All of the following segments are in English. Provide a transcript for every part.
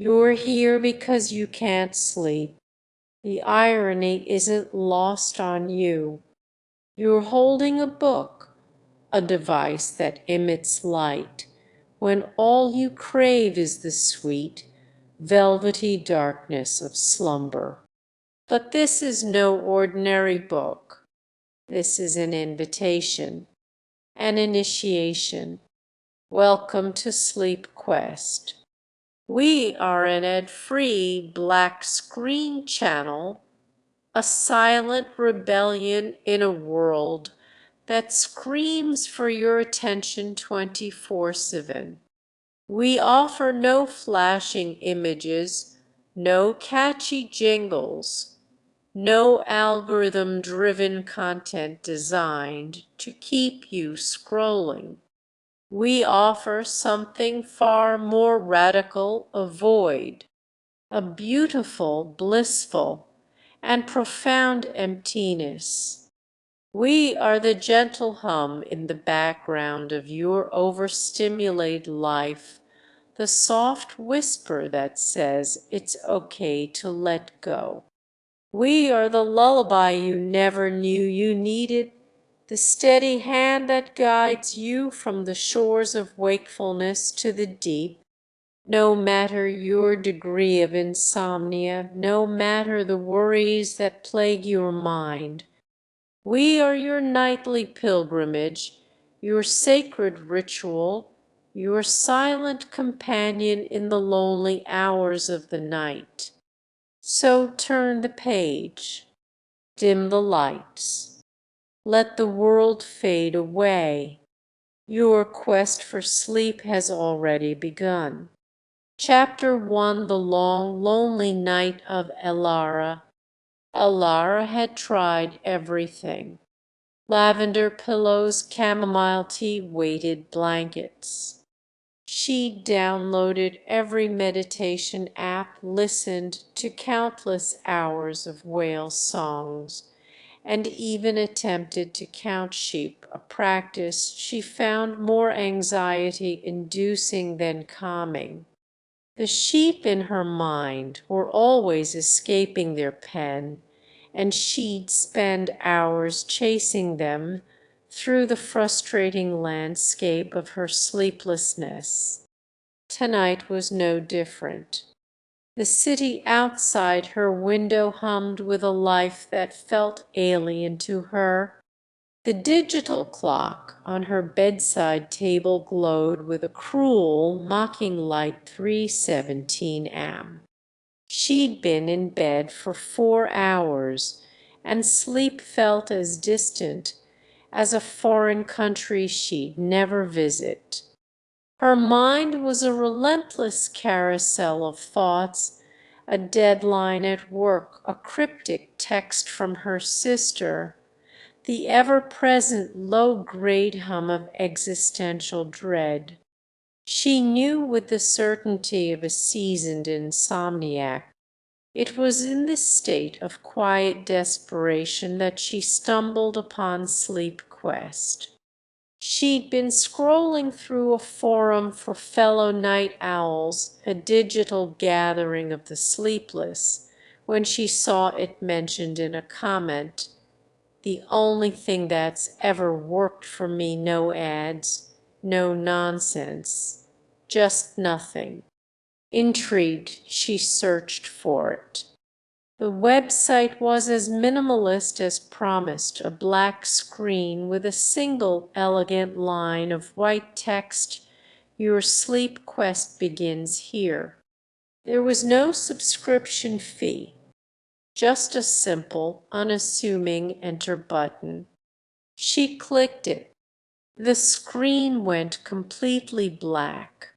You're here because you can't sleep. The irony isn't lost on you. You're holding a book, a device that emits light, when all you crave is the sweet, velvety darkness of slumber. But this is no ordinary book. This is an invitation, an initiation. Welcome to Sleep Quest. We are an ad-free black screen channel, a silent rebellion in a world that screams for your attention 24/7. We offer no flashing images, no catchy jingles, no algorithm-driven content designed to keep you scrolling. We offer something far more radical: a void, a beautiful, blissful, and profound emptiness. We are the gentle hum in the background of your overstimulated life, the soft whisper that says it's okay to let go. We are the lullaby you never knew you needed, the steady hand that guides you from the shores of wakefulness to the deep, no matter your degree of insomnia, no matter the worries that plague your mind. We are your nightly pilgrimage, your sacred ritual, your silent companion in the lonely hours of the night. So turn the page, dim the lights, let the world fade away. Your quest for sleep has already begun. Chapter 1: The Long, Lonely Night of Elara. Elara had tried everything: lavender pillows, chamomile tea, weighted blankets. She downloaded every meditation app, listened to countless hours of whale songs, and even attempted to count sheep, a practice she found more anxiety-inducing than calming. The sheep in her mind were always escaping their pen, and she'd spend hours chasing them through the frustrating landscape of her sleeplessness. Tonight was no different. The city outside her window hummed with a life that felt alien to her. The digital clock on her bedside table glowed with a cruel, mocking light: 3:17 am. She'd been in bed for 4 hours, and sleep felt as distant as a foreign country she'd never visit. Her mind was a relentless carousel of thoughts, a deadline at work, a cryptic text from her sister, the ever-present low-grade hum of existential dread. She knew with the certainty of a seasoned insomniac. It was in this state of quiet desperation that she stumbled upon Sleep Quest. She'd been scrolling through a forum for fellow night owls, a digital gathering of the sleepless, when she saw it mentioned in a comment: "The only thing that's ever worked for me, no ads, no nonsense, just nothing." Intrigued, she searched for it. The website was as minimalist as promised: a black screen with a single elegant line of white text: "Your sleep quest begins here." There was no subscription fee, just a simple, unassuming enter button. She clicked it. The screen went completely black.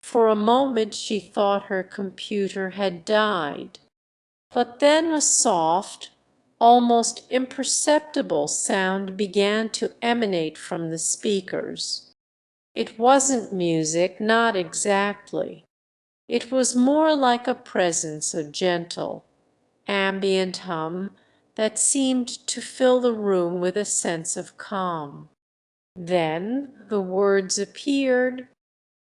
For a moment she thought her computer had died. But then a soft, almost imperceptible sound began to emanate from the speakers. It wasn't music, not exactly. It was more like a presence, a gentle, ambient hum that seemed to fill the room with a sense of calm. Then the words appeared: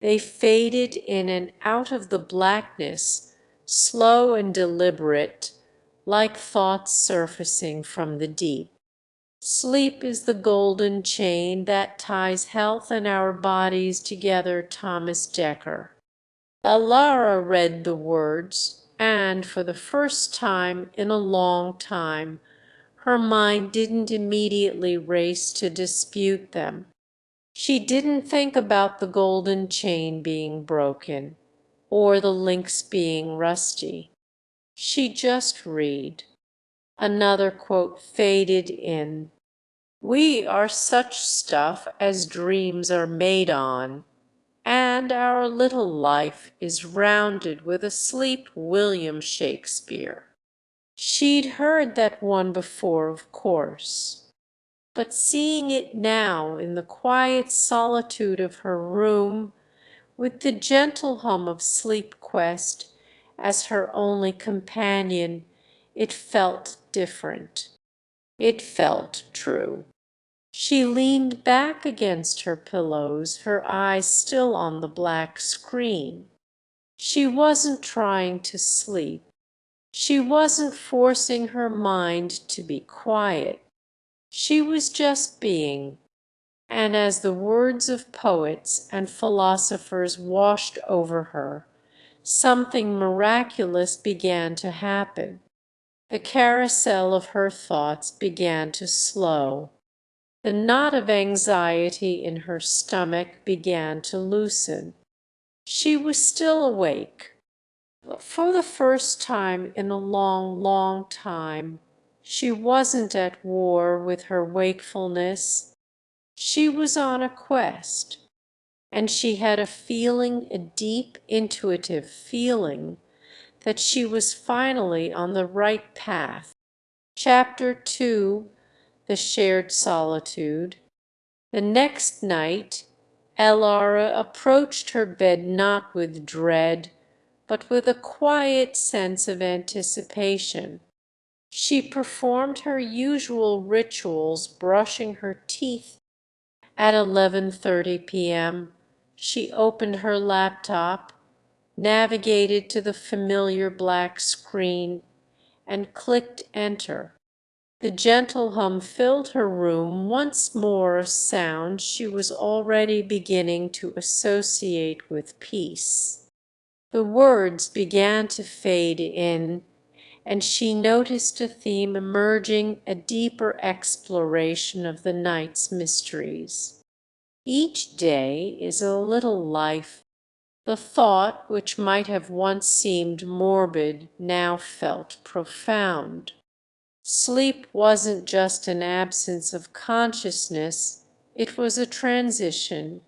They faded in and out of the blackness, slow and deliberate, like thoughts surfacing from the deep. Sleep is the golden chain that ties health and our bodies together. Thomas Dekker. Alara read the words, and for the first time in a long time, her mind didn't immediately race to dispute them. She didn't think about the golden chain being broken, or the links being rusty. She just read. Another quote faded in. We are such stuff as dreams are made on, and our little life is rounded with asleep. William Shakespeare. She'd heard that one before, of course, but seeing it now in the quiet solitude of her room, with the gentle hum of Sleep Quest as her only companion, it felt different. It felt true. She leaned back against her pillows, her eyes still on the black screen. She wasn't trying to sleep. She wasn't forcing her mind to be quiet. She was just being. And as the words of poets and philosophers washed over her, something miraculous began to happen. The carousel of her thoughts began to slow. The knot of anxiety in her stomach began to loosen. She was still awake, but for the first time in a long, long time, she wasn't at war with her wakefulness. She was on a quest, and she had a feeling, a deep, intuitive feeling, that she was finally on the right path. Chapter 2: The Shared Solitude. The next night, Alara approached her bed not with dread, but with a quiet sense of anticipation. She performed her usual rituals, brushing her teeth. At 11:30 p.m., she opened her laptop, navigated to the familiar black screen, and clicked Enter. The gentle hum filled her room, once more a sound she was already beginning to associate with peace. The words began to fade in, and she noticed a theme emerging, a deeper exploration of the night's mysteries. Each day is a little life. The thought, which might have once seemed morbid, now felt profound. Sleep wasn't just an absence of consciousness, it was a transition,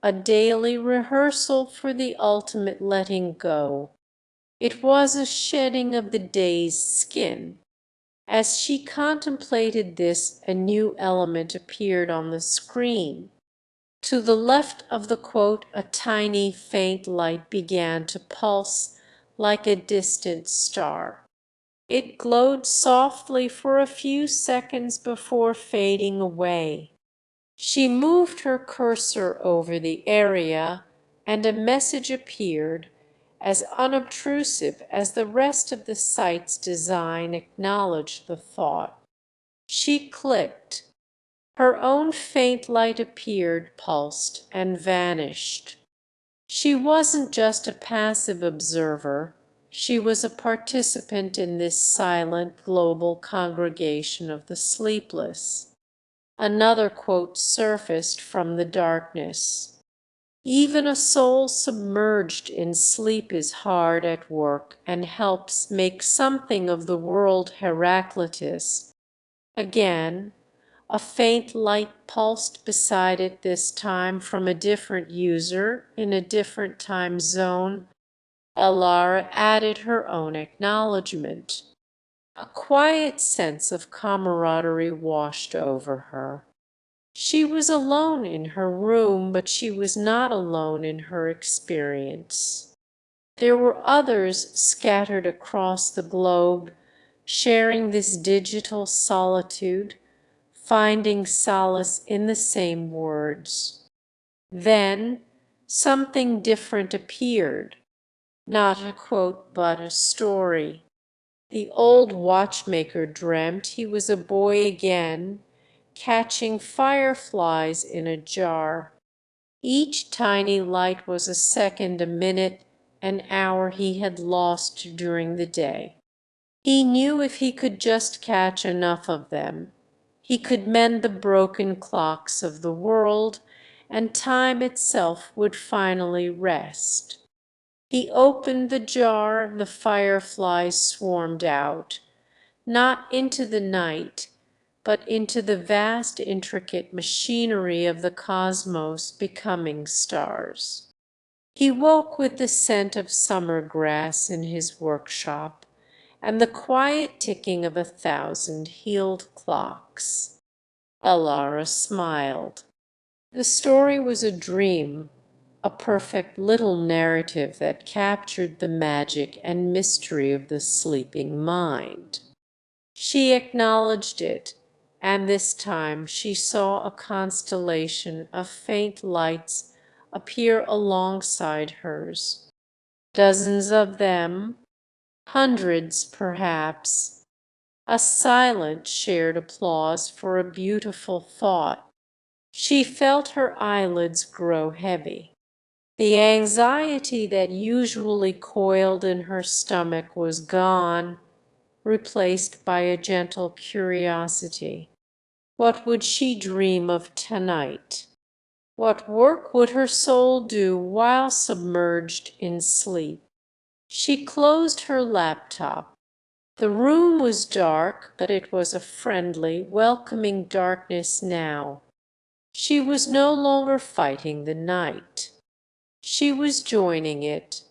a daily rehearsal for the ultimate letting go. It was a shedding of the day's skin. As she contemplated this, a new element appeared on the screen. To the left of the quote, a tiny, faint light began to pulse like a distant star. It glowed softly for a few seconds before fading away. She moved her cursor over the area, and a message appeared, as unobtrusive as the rest of the site's design acknowledged the thought. She clicked. Her own faint light appeared, pulsed, and vanished. She wasn't just a passive observer. She was a participant in this silent global congregation of the sleepless. Another quote surfaced from the darkness. Even a soul submerged in sleep is hard at work and helps make something of the world. Heraclitus. Again, a faint light pulsed beside it, this time from a different user in a different time zone. Alara added her own acknowledgement. A quiet sense of camaraderie washed over her. She was alone in her room, but she was not alone in her experience. There were others scattered across the globe, sharing this digital solitude, finding solace in the same words. Then, Something different appeared, not a quote, but a story. The old watchmaker dreamt he was a boy again, catching fireflies in a jar. Each tiny light was a second, a minute, an hour he had lost during the day. He knew if he could just catch enough of them, he could mend the broken clocks of the world, and time itself would finally rest. He opened the jar, the fireflies swarmed out, not into the night, but into the vast intricate machinery of the cosmos becoming stars. He woke with the scent of summer grass in his workshop, and the quiet ticking of 1,000 healed clocks. Alara smiled. The story was a dream, a perfect little narrative that captured the magic and mystery of the sleeping mind. She acknowledged it, and this time she saw a constellation of faint lights appear alongside hers. Dozens of them, hundreds perhaps, a silent shared applause for a beautiful thought. She felt her eyelids grow heavy. The anxiety that usually coiled in her stomach was gone, replaced by a gentle curiosity. What would she dream of tonight? What work would her soul do while submerged in sleep? She closed her laptop. The room was dark, but it was a friendly, welcoming darkness now. She was no longer fighting the night. She was joining it.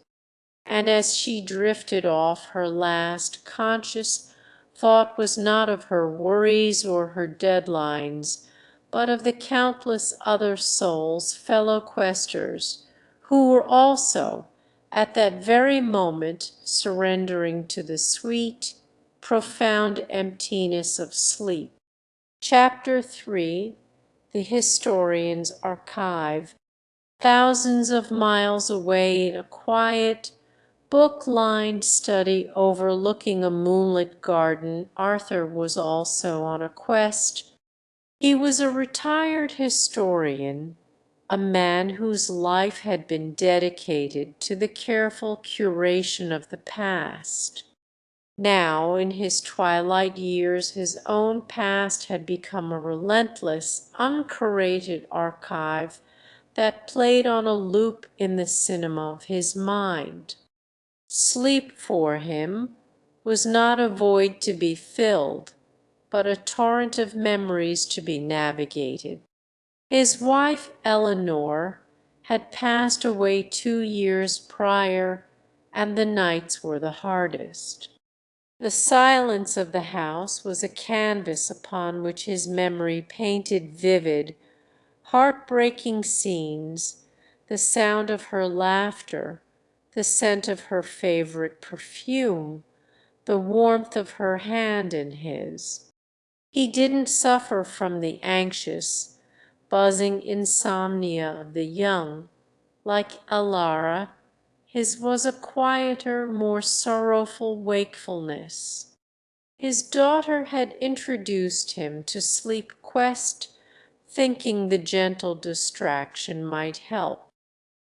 And as she drifted off, her last conscious thought was not of her worries or her deadlines, but of the countless other souls, fellow questers, who were also, at that very moment, surrendering to the sweet, profound emptiness of sleep. Chapter 3. The Historian's Archive. Thousands of miles away in a quiet, book-lined study overlooking a moonlit garden, Arthur was also on a quest. He was a retired historian, a man whose life had been dedicated to the careful curation of the past. Now, in his twilight years, his own past had become a relentless, uncurated archive that played on a loop in the cinema of his mind. Sleep for him was not a void to be filled, but a torrent of memories to be navigated. His wife Eleanor had passed away 2 years prior, and the nights were the hardest. The silence of the house was a canvas upon which his memory painted vivid, heartbreaking scenes, the sound of her laughter, the scent of her favorite perfume, the warmth of her hand in his. He didn't suffer from the anxious, buzzing insomnia of the young, like Alara. His was a quieter, more sorrowful wakefulness. His daughter had introduced him to sleep quest, thinking the gentle distraction might help.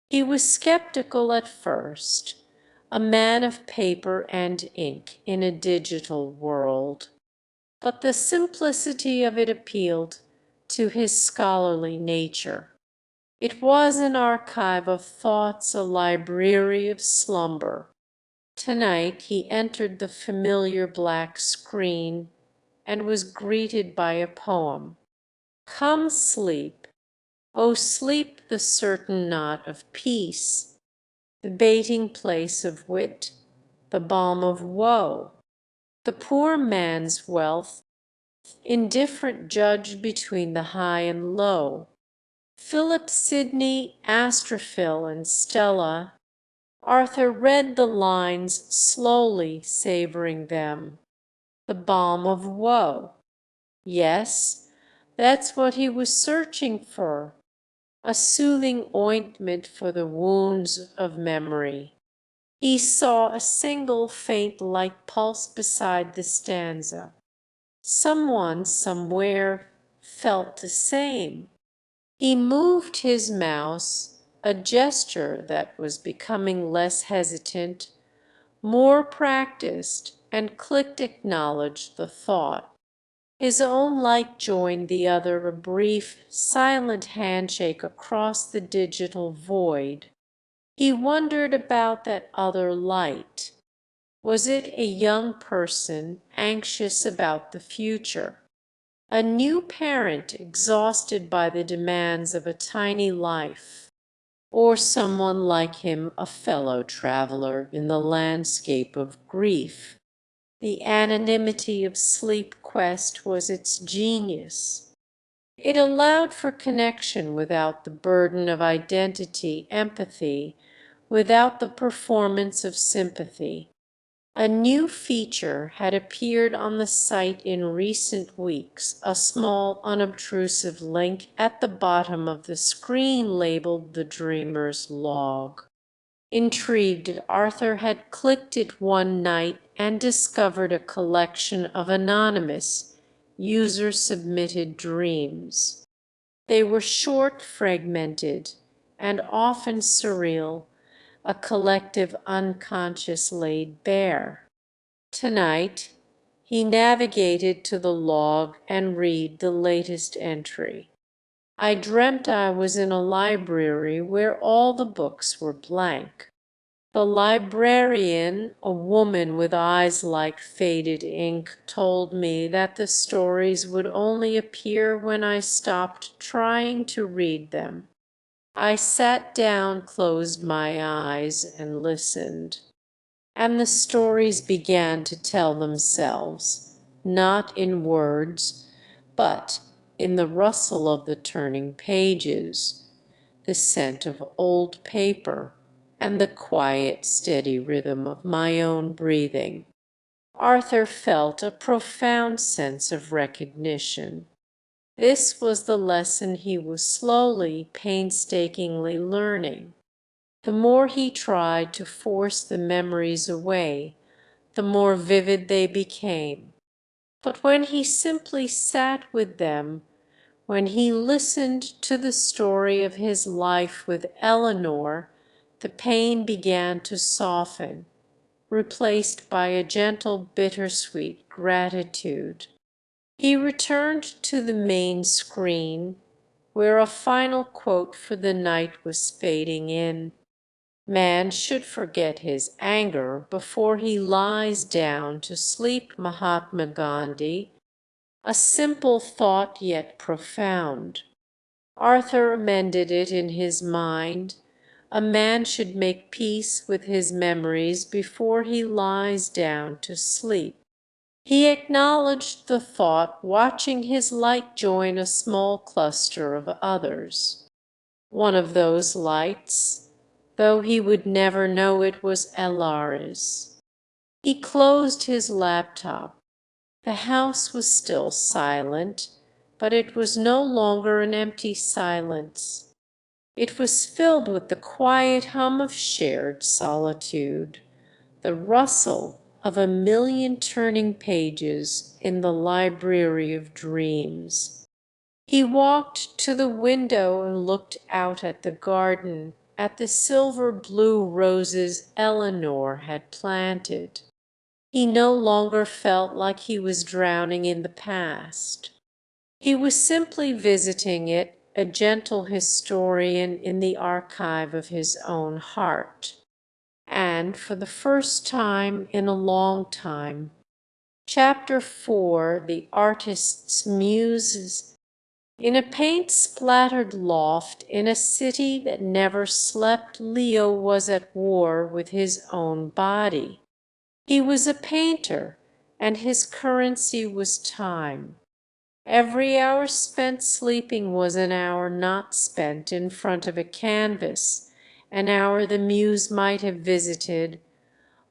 He was skeptical at first, a man of paper and ink in a digital world, but the simplicity of it appealed to his scholarly nature. It was an archive of thoughts, a library of slumber. Tonight he entered the familiar black screen and was greeted by a poem. Come sleep, O sleep, the certain knot of peace, the baiting place of wit, the balm of woe, the poor man's wealth, indifferent judge between the high and low. Philip Sidney, Astrophil, and Stella. Arthur read the lines slowly, savoring them. The balm of woe. Yes, that's what he was searching for. a soothing ointment for the wounds of memory. He saw a single faint light pulse beside the stanza. Someone somewhere felt the same. He moved his mouse, a gesture that was becoming less hesitant, more practiced, and clicked acknowledged the thought. His own light joined the other, a brief, silent handshake across the digital void. He wondered about that other light. Was it a young person anxious about the future? A new parent exhausted by the demands of a tiny life? Or someone like him, a fellow traveler in the landscape of grief? The anonymity of Sleep Quest was its genius. It allowed for connection without the burden of identity, empathy, without the performance of sympathy. A new feature had appeared on the site in recent weeks, a small, unobtrusive link at the bottom of the screen labeled The Dreamer's Log. Intrigued, Arthur had clicked it one night and discovered a collection of anonymous, user-submitted dreams. They were short, fragmented, and often surreal, a collective unconscious laid bare. Tonight, he navigated to the log and read the latest entry. I dreamt I was in a library where all the books were blank. The librarian, a woman with eyes like faded ink, told me that the stories would only appear when I stopped trying to read them. I sat down, closed my eyes, and listened. And the stories began to tell themselves, not in words, but in the rustle of the turning pages, the scent of old paper, and the quiet, steady rhythm of my own breathing. Arthur felt a profound sense of recognition. This was the lesson he was slowly, painstakingly learning. The more he tried to force the memories away, the more vivid they became. But when he simply sat with them, when he listened to the story of his life with Eleanor, the pain began to soften, replaced by a gentle, bittersweet gratitude. He returned to the main screen, where a final quote for the night was fading in. Man should forget his anger before he lies down to sleep, Mahatma Gandhi. A simple thought, yet profound. Arthur amended it in his mind. A man should make peace with his memories before he lies down to sleep. He acknowledged the thought, watching his light join a small cluster of others. One of those lights, though he would never know it, was Elara's. He closed his laptop. The house was still silent, but it was no longer an empty silence. It was filled with the quiet hum of shared solitude, the rustle of a million turning pages in the library of dreams. He walked to the window and looked out at the garden, at the silver-blue roses Eleanor had planted. He no longer felt like he was drowning in the past. He was simply visiting it, a gentle historian in the archive of his own heart. And for the first time in a long time, Chapter 4, The Artist's Muses. In a paint-splattered loft in a city that never slept, Leo was at war with his own body. He was a painter, and his currency was time. Every hour spent sleeping was an hour not spent in front of a canvas, an hour the muse might have visited,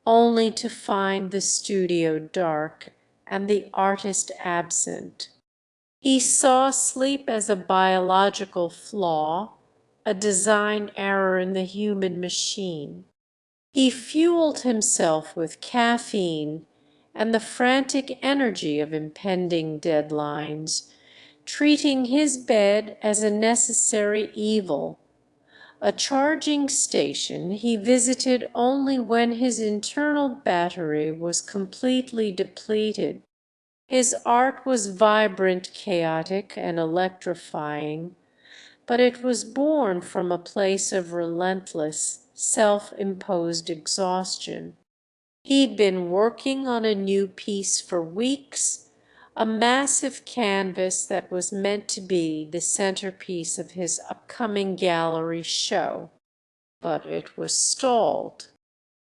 only to find the studio dark and the artist absent. He saw sleep as a biological flaw, a design error in the human machine. He fueled himself with caffeine and the frantic energy of impending deadlines, treating his bed as a necessary evil, a charging station he visited only when his internal battery was completely depleted. His art was vibrant, chaotic, and electrifying, but it was born from a place of relentless, self-imposed exhaustion. He'd been working on a new piece for weeks, a massive canvas that was meant to be the centerpiece of his upcoming gallery show. But it was stalled.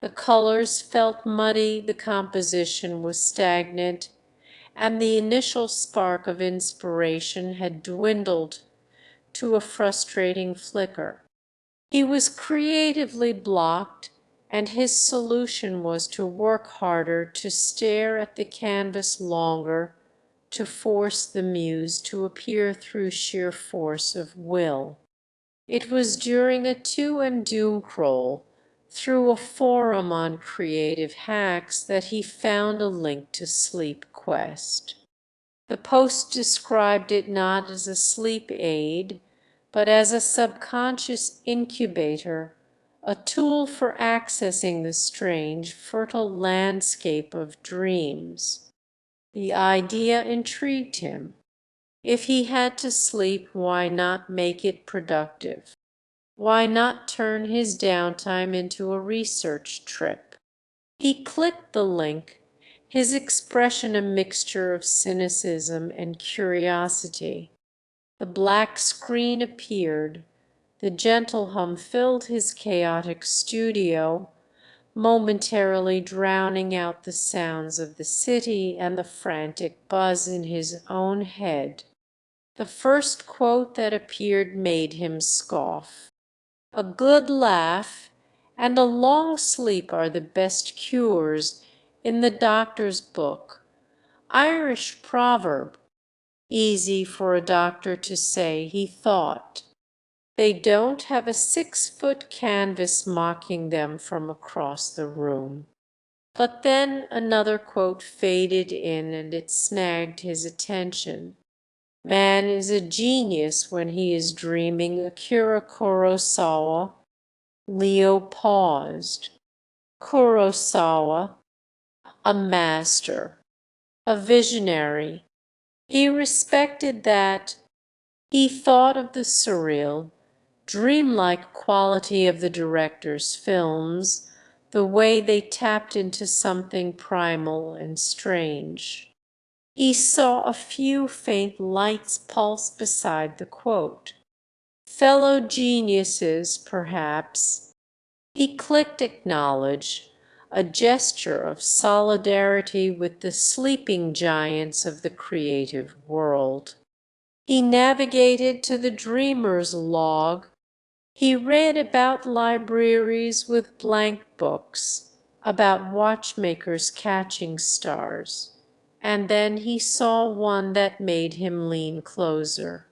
The colors felt muddy, the composition was stagnant, and the initial spark of inspiration had dwindled to a frustrating flicker. He was creatively blocked, and his solution was to work harder, to stare at the canvas longer, to force the muse to appear through sheer force of will. It was during a to and doom crawl through a forum on creative hacks that he found a link to Sleep Quest. The post described it not as a sleep aid, but as a subconscious incubator, a tool for accessing the strange, fertile landscape of dreams. The idea intrigued him. If he had to sleep, why not make it productive? Why not turn his downtime into a research trip? He clicked the link, his expression a mixture of cynicism and curiosity. The black screen appeared. The gentle hum filled his chaotic studio, momentarily drowning out the sounds of the city and the frantic buzz in his own head. The first quote that appeared made him scoff. A good laugh and a long sleep are the best cures in the doctor's book. Irish proverb, easy for a doctor to say, he thought. They don't have a 6-foot canvas mocking them from across the room. But then another quote faded in and it snagged his attention. Man is a genius when he is dreaming. Akira Kurosawa. Leo paused. Kurosawa, a master, a visionary. He respected that. He thought of the surreal, dreamlike quality of the director's films, the way they tapped into something primal and strange. He saw a few faint lights pulse beside the quote. Fellow geniuses, perhaps. He clicked acknowledge, a gesture of solidarity with the sleeping giants of the creative world. He navigated to the dreamer's log. He read about libraries with blank books, about watchmakers catching stars, and then he saw one that made him lean closer.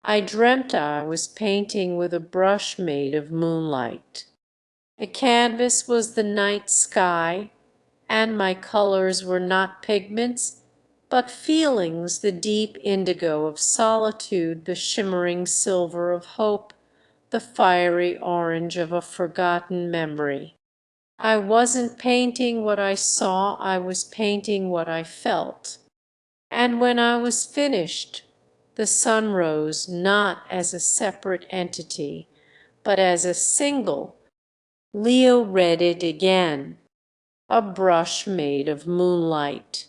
I dreamt I was painting with a brush made of moonlight. The canvas was the night sky, and my colors were not pigments, but feelings, the deep indigo of solitude, the shimmering silver of hope, the fiery orange of a forgotten memory. I wasn't painting what I saw, I was painting what I felt. And when I was finished, the sun rose not as a separate entity, but as a single. Leo read it again. A brush made of moonlight.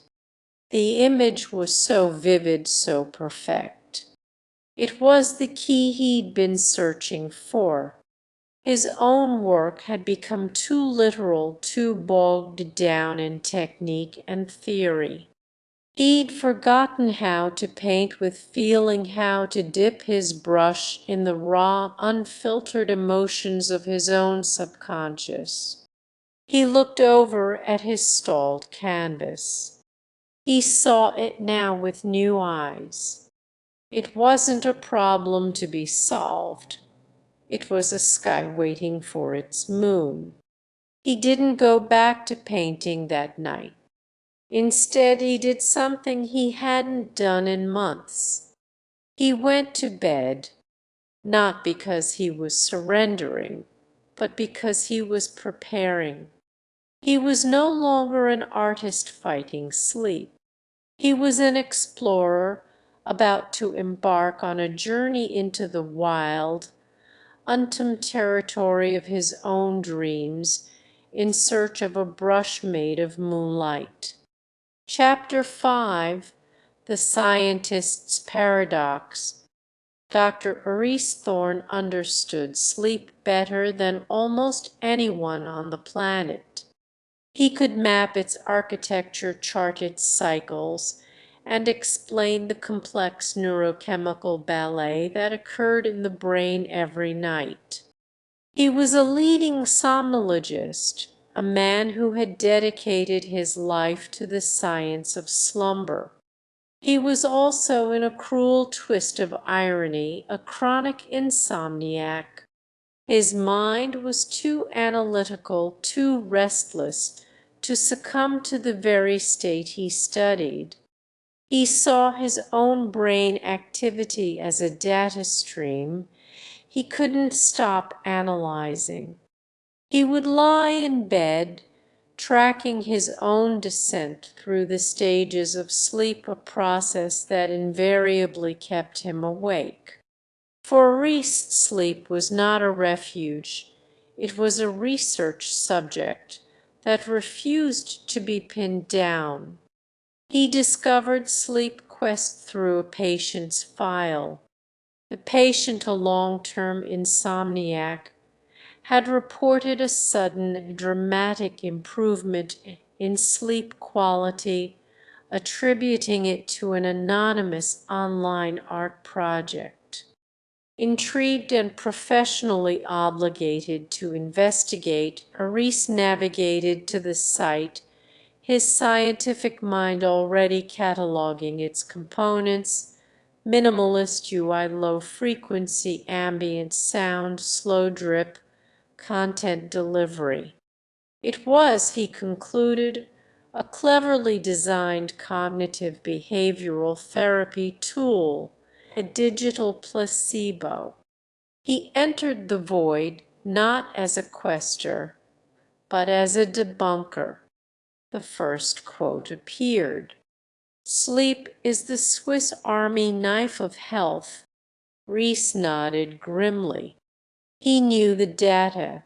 The image was so vivid, so perfect. It was the key he'd been searching for. His own work had become too literal, too bogged down in technique and theory. He'd forgotten how to paint with feeling, how to dip his brush in the raw, unfiltered emotions of his own subconscious. He looked over at his stalled canvas. He saw it now with new eyes. It wasn't a problem to be solved. It was a sky waiting for its moon. He didn't go back to painting that night. Instead, he did something he hadn't done in months. He went to bed, not because he was surrendering, but because he was preparing. He was no longer an artist fighting sleep. He was an explorer about to embark on a journey into the wild, untamed territory of his own dreams in search of a brush made of moonlight. Chapter 5, The Scientist's Paradox. Dr. Maurice Thorne understood sleep better than almost anyone on the planet. He could map its architecture, chart its cycles, and explain the complex neurochemical ballet that occurred in the brain every night. He was a leading somnologist, a man who had dedicated his life to the science of slumber. He was also, in a cruel twist of irony, a chronic insomniac. His mind was too analytical, too restless, to succumb to the very state he studied. He saw his own brain activity as a data stream he couldn't stop analyzing. He would lie in bed, tracking his own descent through the stages of sleep, a process that invariably kept him awake. For Reese, sleep was not a refuge, it was a research subject that refused to be pinned down. He discovered sleep quest through a patient's file. The patient, a long-term insomniac, had reported a sudden, dramatic improvement in sleep quality, attributing it to an anonymous online art project. Intrigued and professionally obligated to investigate, Maurice navigated to the site, his scientific mind already cataloging its components: minimalist UI, low frequency, ambient sound, slow drip, content delivery. It was, he concluded, a cleverly designed cognitive behavioral therapy tool, a digital placebo. He entered the void not as a quester, but as a debunker. The first quote appeared. Sleep is the Swiss Army knife of health. Reese nodded grimly. He knew the data.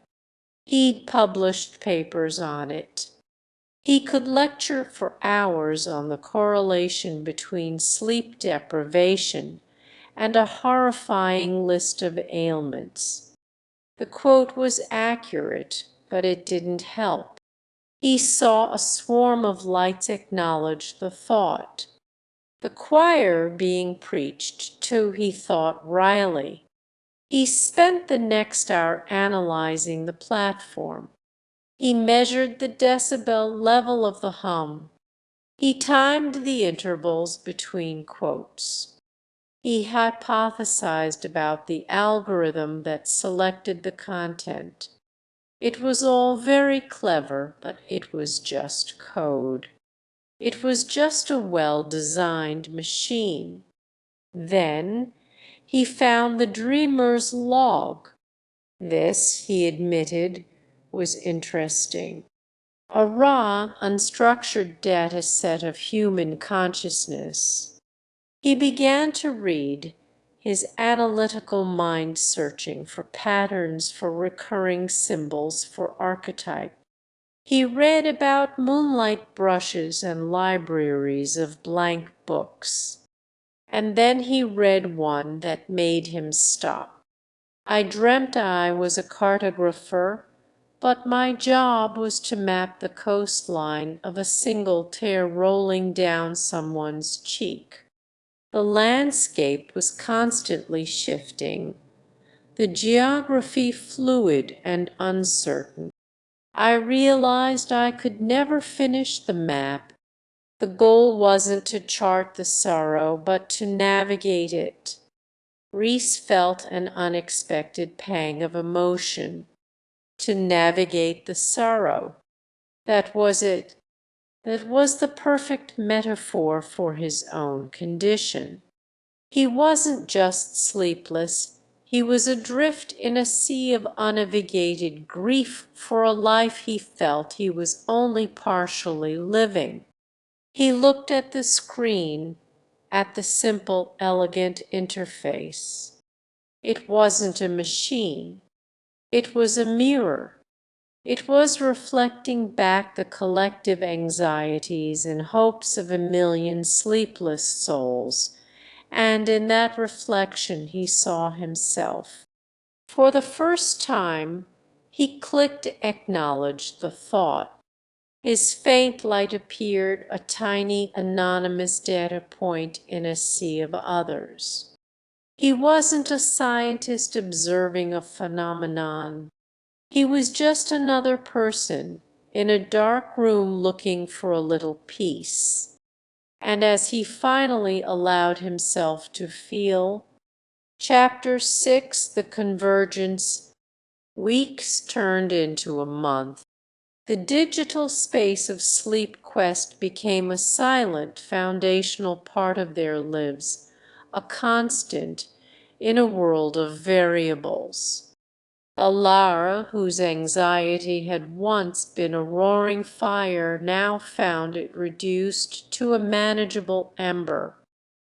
He'd published papers on it. He could lecture for hours on the correlation between sleep deprivation and a horrifying list of ailments. The quote was accurate, but it didn't help. He saw a swarm of lights acknowledge the thought. The choir being preached to, he thought wryly. He spent the next hour analyzing the platform. He measured the decibel level of the hum. He timed the intervals between quotes. He hypothesized about the algorithm that selected the content. It was all very clever, but it was just code. It was just a well-designed machine. Then he found the dreamer's log. This, he admitted, was interesting. A raw, unstructured data set of human consciousness. He began to read, his analytical mind searching for patterns, for recurring symbols, for archetypes. He read about moonlight brushes and libraries of blank books. And then he read one that made him stop. I dreamt I was a cartographer, but my job was to map the coastline of a single tear rolling down someone's cheek. The landscape was constantly shifting, the geography fluid and uncertain. I realized I could never finish the map. The goal wasn't to chart the sorrow, but to navigate it. Reese felt an unexpected pang of emotion. To navigate the sorrow. That was it. That was the perfect metaphor for his own condition. He wasn't just sleepless, he was adrift in a sea of unnavigated grief for a life he felt he was only partially living. He looked at the screen, at the simple, elegant interface. It wasn't a machine. It was a mirror. It was reflecting back the collective anxieties and hopes of a million sleepless souls, and in that reflection he saw himself. For the first time, he clicked to acknowledge the thought. His faint light appeared a tiny anonymous data point in a sea of others. He wasn't a scientist observing a phenomenon. He was just another person in a dark room looking for a little peace. And as he finally allowed himself to feel, Chapter 6, The Convergence, weeks turned into a month. The digital space of Sleep Quest became a silent, foundational part of their lives, a constant in a world of variables. Alara, whose anxiety had once been a roaring fire, now found it reduced to a manageable ember.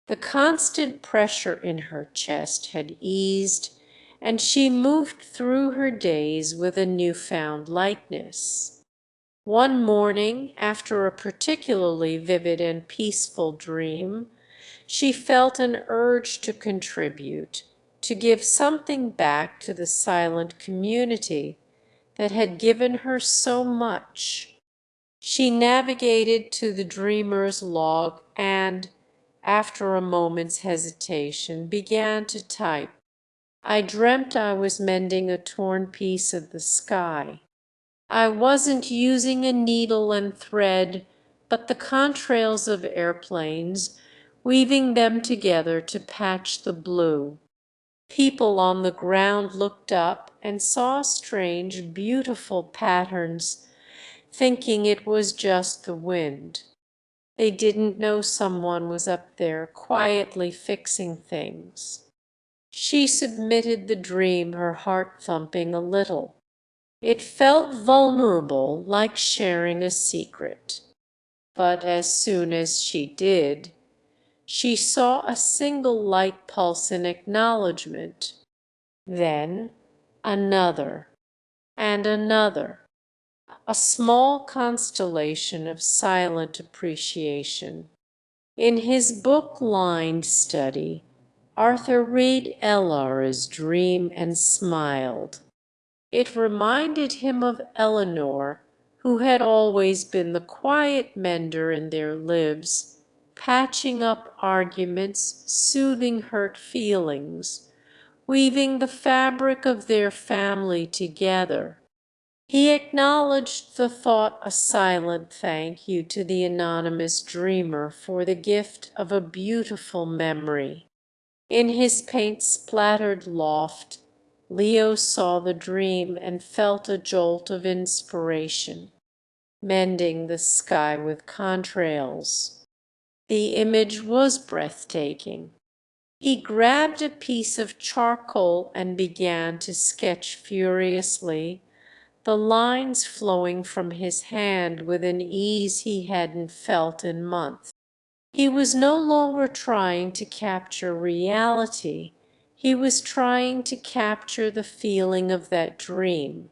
The constant pressure in her chest had eased, and she moved through her days with a newfound lightness. One morning, after a particularly vivid and peaceful dream, she felt an urge to contribute, to give something back to the silent community that had given her so much. She navigated to the dreamer's log and, after a moment's hesitation, began to type. I dreamt I was mending a torn piece of the sky. I wasn't using a needle and thread, but the contrails of airplanes, weaving them together to patch the blue. People on the ground looked up and saw strange, beautiful patterns, thinking it was just the wind. They didn't know someone was up there quietly fixing things. She submitted the dream, her heart thumping a little. It felt vulnerable, like sharing a secret. But as soon as she did, she saw a single light pulse in acknowledgement. Then another, and another, a small constellation of silent appreciation. In his book-lined study, Arthur read Elara's dream and smiled. It reminded him of Eleanor, who had always been the quiet mender in their lives, patching up arguments, soothing hurt feelings, weaving the fabric of their family together. He acknowledged the thought a silent thank you to the anonymous dreamer for the gift of a beautiful memory. In his paint-splattered loft, Leo saw the dream and felt a jolt of inspiration, mending the sky with contrails. The image was breathtaking. He grabbed a piece of charcoal and began to sketch furiously, the lines flowing from his hand with an ease he hadn't felt in months. He was no longer trying to capture reality. He was trying to capture the feeling of that dream.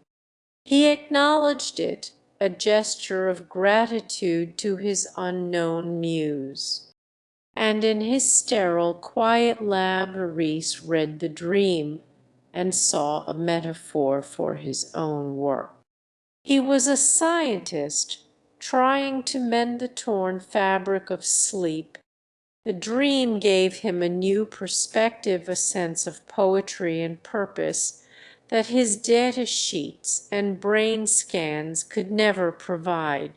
He acknowledged it, a gesture of gratitude to his unknown muse. And in his sterile, quiet lab, Reese read the dream and saw a metaphor for his own work. He was a scientist trying to mend the torn fabric of sleep. The dream gave him a new perspective, a sense of poetry and purpose that his data sheets and brain scans could never provide.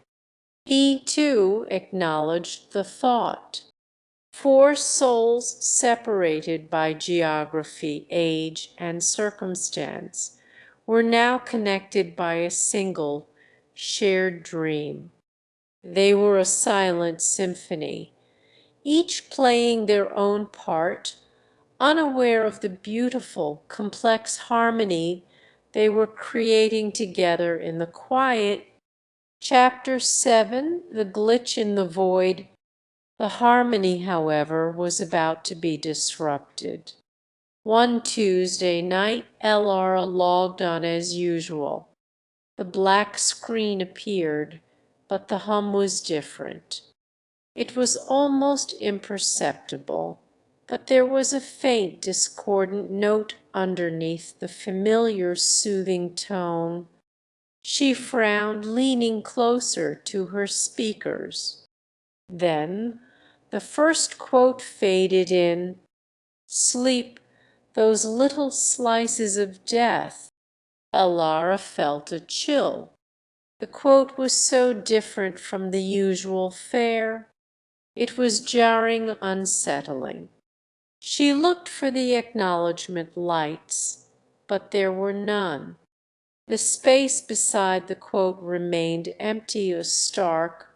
He, too, acknowledged the thought. Four souls separated by geography, age, and circumstance were now connected by a single, shared dream. They were a silent symphony, each playing their own part, unaware of the beautiful, complex harmony they were creating together in the quiet. Chapter 7, The Glitch in the Void. The harmony, however, was about to be disrupted. One Tuesday night, Ellara logged on as usual. The black screen appeared, but the hum was different. It was almost imperceptible, but there was a faint discordant note underneath the familiar soothing tone. She frowned, leaning closer to her speakers. Then the first quote faded in, "Sleep, those little slices of death." Alara felt a chill. The quote was so different from the usual fare. It was jarring, unsettling. She looked for the acknowledgment lights, but there were none. The space beside the quote remained empty, a stark,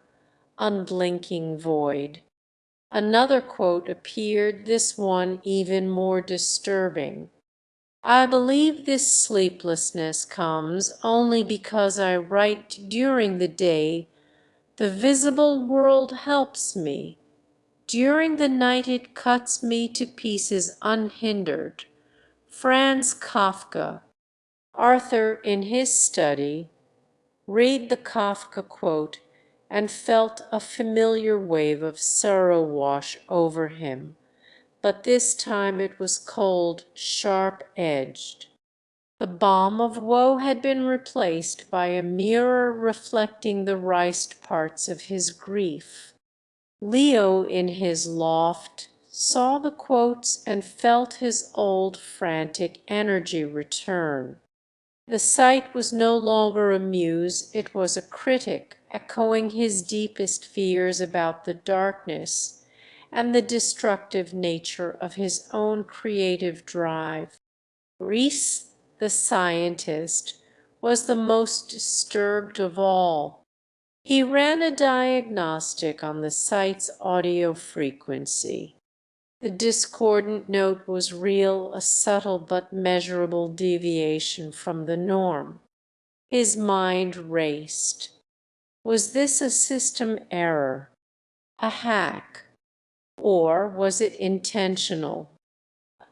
unblinking void. Another quote appeared, this one even more disturbing. "I believe this sleeplessness comes only because I write during the day. The visible world helps me. During the night it cuts me to pieces unhindered." Franz Kafka. Arthur, in his study, read the Kafka quote and felt a familiar wave of sorrow wash over him, but this time it was cold, sharp-edged. The balm of woe had been replaced by a mirror reflecting the riced parts of his grief. Leo, in his loft, saw the quotes and felt his old frantic energy return. The sight was no longer a muse, it was a critic, echoing his deepest fears about the darkness and the destructive nature of his own creative drive. Rees, the scientist, was the most disturbed of all. He ran a diagnostic on the site's audio frequency. The discordant note was real, a subtle but measurable deviation from the norm. His mind raced. Was this a system error, a hack, or was it intentional?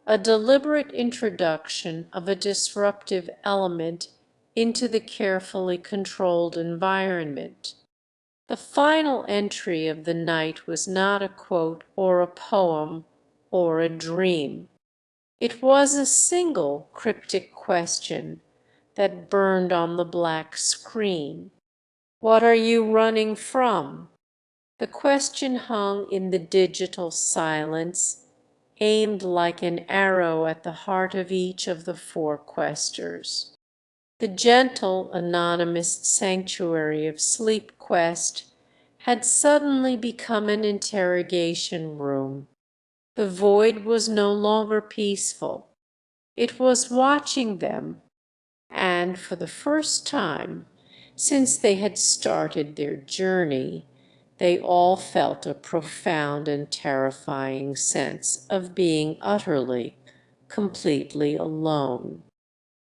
A deliberate introduction of a disruptive element into the carefully controlled environment. The final entry of the night was not a quote or a poem or a dream. It was a single cryptic question that burned on the black screen. What are you running from? The question hung in the digital silence, aimed like an arrow at the heart of each of the four questers. The gentle, anonymous sanctuary of Sleep Quest had suddenly become an interrogation room. The void was no longer peaceful. It was watching them, and for the first time since they had started their journey, they all felt a profound and terrifying sense of being utterly, completely alone.